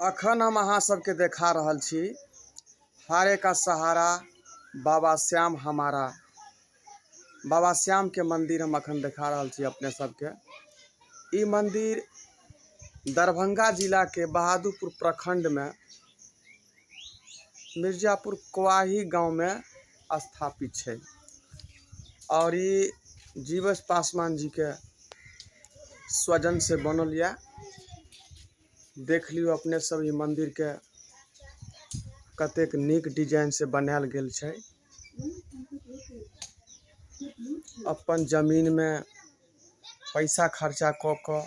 अखन हम अहाँ सबके देखा रहल छी हारे का सहारा बाबा श्याम हमारा। बाबा श्याम के मंदिर हम अखन देखा रहल छी अपने सबके। ई मंदिर दरभंगा जिला के बहादुरपुर प्रखंड में मिर्जापुर कोआही गांव में स्थापित है और ये जीवेश पासवान जी के स्वजन से बनल या। देख लियो अपने सब ई मंदिर के कतेक नीक डिजाइन से बनायल गेल छै। अपन जमीन में पैसा खर्चा क के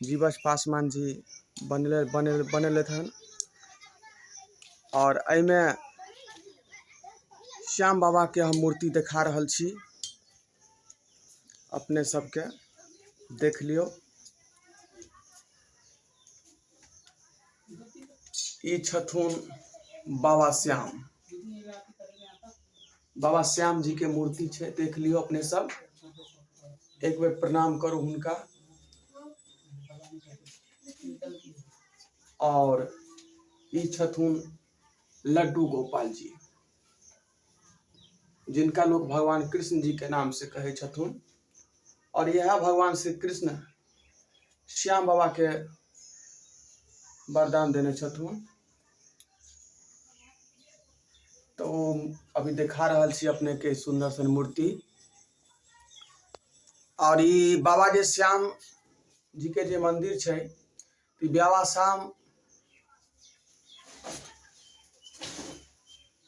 जीवेश पासवान जी बनेले हन और एमे श्याम बाबा के हम मूर्ति देखा रहल छी अपने सबके। देख लियो ई छथुन बाबा श्याम। बाबा श्याम जी के मूर्ति छे, देख लियो अपने सब। एक बेर प्रणाम करू हुनका। और ई छथुन लड्डू गोपाल जी, जिनका लोग भगवान कृष्ण जी के नाम से कहे छथुन। और यह भगवान श्री कृष्ण श्याम बाबा के वरदान देने छथुन। तो अभी देखा रहल छी अपने के सुंदर सन मूर्ति। और ई बाबा जी श्याम जी के जे मंदिर छै, बाबा श्याम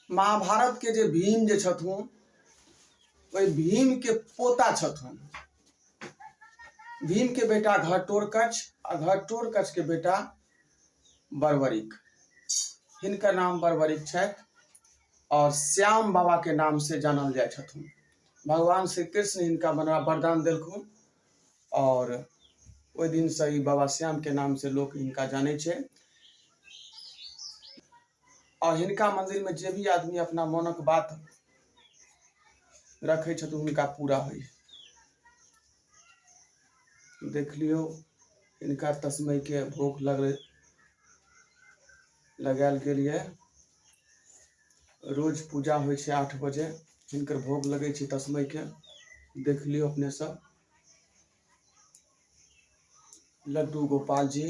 महाभारत के जे भीम जे छथुन, वही भीम के पोता छथुन। भीम के बेटा घटोत्कच और घटोत्कच के बेटा बर्बरिक, हिनकर नाम बर्बरिक छै। और श्याम बाबा के नाम से जानल जाय छथुन। भगवान श्री कृष्ण हिनका वरदान देलखुन और ओहि दिन से ही बाबा श्याम के नाम से लोग हिनका जाने छे। और हिनका मंदिर में जे भी आदमी अपना मनक बात रखे छथुन हुनका पूरा होई। देख लियो इनका तस्मै के भोग लगायल गेल ये। रोज पूजा होइ छै 8 बजे, हिनकर भोग लगे छै तस्मै के। देख लियो अपने सब। लड्डू गोपाल जी,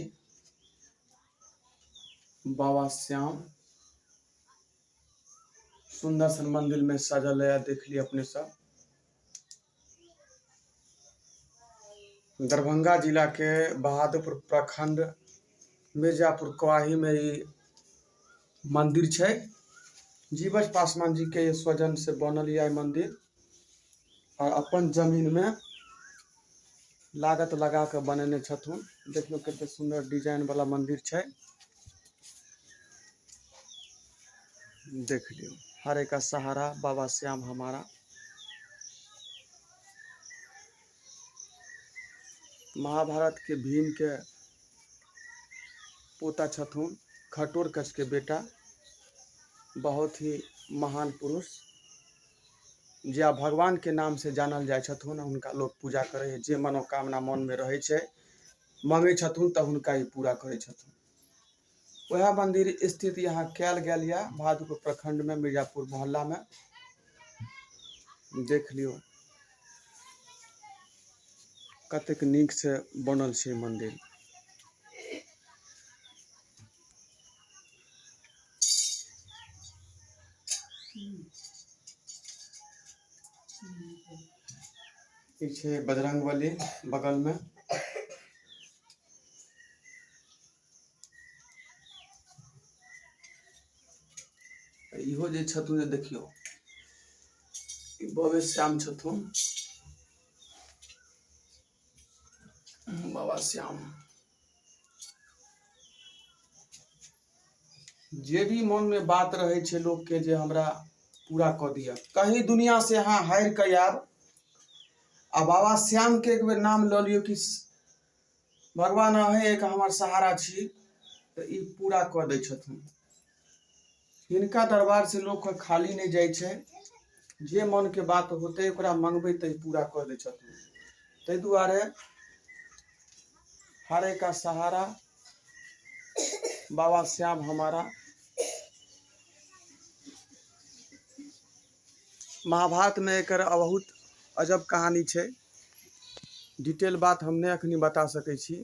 बाबा श्याम, सुंदर सन मंदिर में सजल है। देख लियो अपने सब। दरभंगा जिला के बहादुरपुर प्रखंड मिर्जापुर कोआही में ये मंदिर छै। जीवेश पासवान जी के स्वजन से बनल यह मंदिर और अपन जमीन में लागत लगा के बनेने छथुन। देखियो कितने सुंदर डिजाइन वाला मंदिर छै। देख लियो हारे का सहारा बाबा श्याम हमारा। महाभारत के भीम के पोता छथुन, घटोत्कच के बेटा। बहुत ही महान पुरुष जे भगवान के नाम से जानल जाय छथुन। उनका लोग पूजा करे, जे मनोकामना मन में रहे छे मांगे छथुन तो उनका ही पूरा करे छथुन। वह मंदिर स्थित यहाँ कैल गेल या बहादुरपुर प्रखंड में मिर्जापुर मोहल्ला में। देख लियो कतेक नीक से बनल छे मंदिर। पीछे बजरंगबली बगल में। इहो जे छथुन जे देखियो बाबा श्याम छथुन, बाबा श्याम। जे भी मन में बात रहे छे लोग के जे हमरा पूरा कर दिया, कहीं दुनिया से यहाँ हार के आब आ बाबा श्याम के एक बेर नाम ल लियो कि भगवान अहे एक हमार सहारा छी, तो ई पूरा कर दे छथुन। हिनका दरबार से लोग के खाली नहीं जाय छे। जे मन के बात होते ओकरा मांगबे तो पूरा कर दे छथुन। तै दुआरे हारे का सहारा बाबा श्याम हमारा महाभारत में एक बहुत अजब कहानी है। डिटेल बात हम नहीं अखनी बता सकै छी,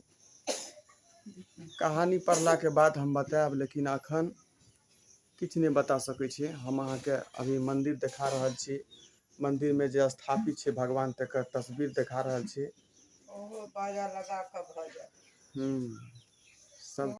कहानी पढ़ला के बाद हम बताएब, लेकिन अखन किछ नहीं बता सकै छी। हम अहाँ के अभी मंदिर दिखा रहल छी, मंदिर में जे स्थापित है भगवान तकर तस्वीर दिखा रहल छी। ओहो बाजा लगा के भजन।